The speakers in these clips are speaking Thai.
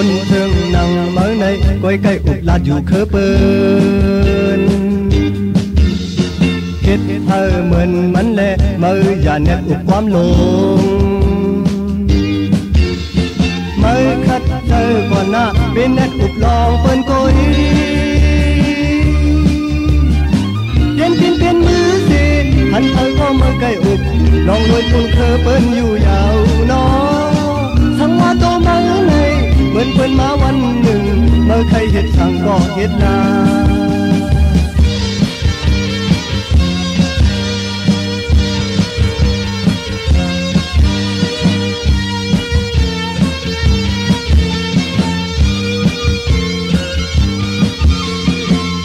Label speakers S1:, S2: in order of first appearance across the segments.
S1: คนเชิงนั่งเมื่อในก้อยไก่อุดลาดอยู่เคอเปิ้นเฮ็ดเธอเหมือนมันแลมืออย่าเน็ตอุบความลงมือคัดเธอก่อนหน้าเป็นเน็ตอุบลองเปิ้นก้อยเปลี่ยนมือสิหันเธอก็มือไก่อุบลองรวยปุ่นเคอเปิ้นอยู่ยาวน้อทั้งว่าโตมาในเหมือนเปิ้นมาวันหนึ่งเมื่อใครเฮ็ดช่างก็เฮ็ดนา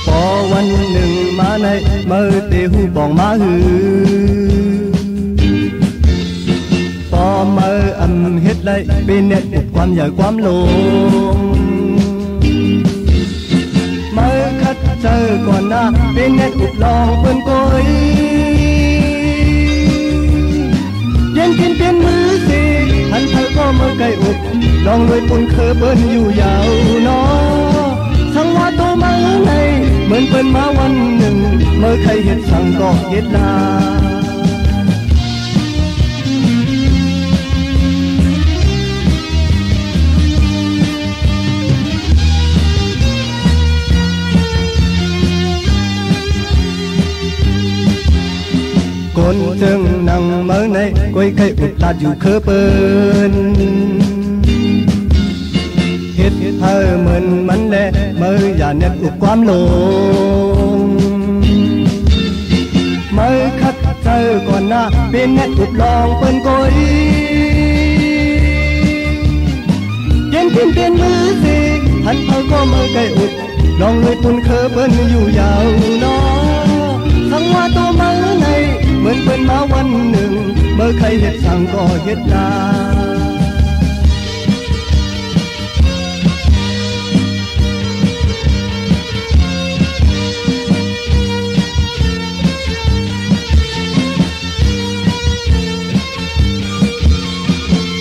S1: พอวันหนึ่งมาในเมื่อเตหูบองมาหือเมื่อเฮ็ดไรเป็นเน็ตความใหญ่ความลงเมื่อคัดเจอก่อนหน้าเป็นเน็ตอุบลองเปิ้นก้อยเปลี่ยนมือสิหันเธอก็มือไก่อุบลองรวยปุ่นเคอเปิ้นอยู่ยาวน้อทั้งว่าโตมาในเหมือนเปิ้นมาวันหนึ่งเมื่อใครเฮ็ดสั่งก็เฮ็ดลาคนเชิงนั่งเมื่อในก้อยไข่อุดลาดอยู่เคอเปิ้นเฮ็ดเธอเหมือนมันแลเมื่ออย่าเน็ตอุบความลงเมื่อคัดเธอก่อนหน้าเป็นเน็ตอุบลองเปิ้นก้อยเปลี่ยนมือสิหันเธอก็มือไก่อุดลองรวยปุ่นเคอเปิ้นอยู่ยาวน้อทั้งว่าโตมาในเหมือนเปิ้นมาวันหนึ่งเมื่อใครเฮ็ดสั่งก็เฮ็ดนา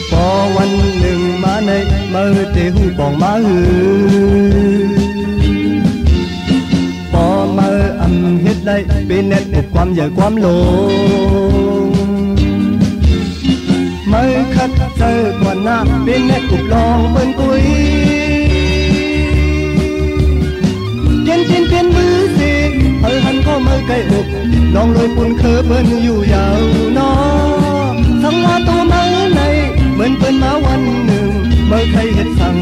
S1: พอวันหนึ่งมาในเมื่อเตหูบองมาหือเฮ็ดได้เป็นเน็ตอุบความใหญ่ความลงเมื่อคัดเจอก่อนหน้าเป็นเน็ตอุบลองเปิ้นกุ้ยเปลี่ยนมือสิเธอหันก็มือไก่อุบลองรวยปุ่นเคอเปิ้นอยู่ยาวน้อทั้งว่าโตมาในเหมือนเปิ้นมาวันหนึ่งเมื่อใครเฮ็ดสั่ง